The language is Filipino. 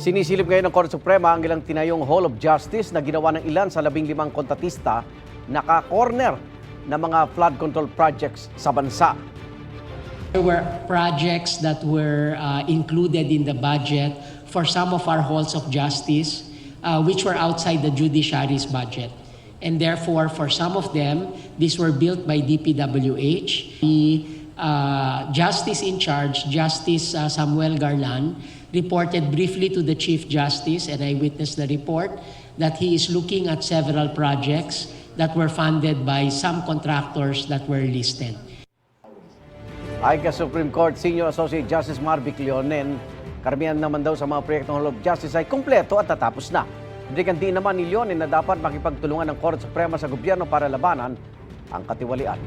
Sinisilip ngayon ng Korte Suprema ang ilang tinayong Hall of Justice na ginawa ng ilan sa 15 kontratista na ka-corner ng mga flood control projects sa bansa. There were projects that were included in the budget for some of our halls of justice, which were outside the judiciary's budget. And therefore, for some of them, these were built by DPWH. The Justice in charge, Justice Samuel Garland, reported briefly to the Chief Justice, and I witnessed the report, that he is looking at several projects that were funded by some contractors that were listed. Ayon kay Supreme Court Senior Associate Justice Marvic Leonen, karamihan naman daw sa mga proyektong Hall of Justice ay kumpleto at tatapos na. Binikantiin naman ni Leonen na dapat makipagtulungan ng Korte Suprema sa gobyerno para labanan ang katiwalian.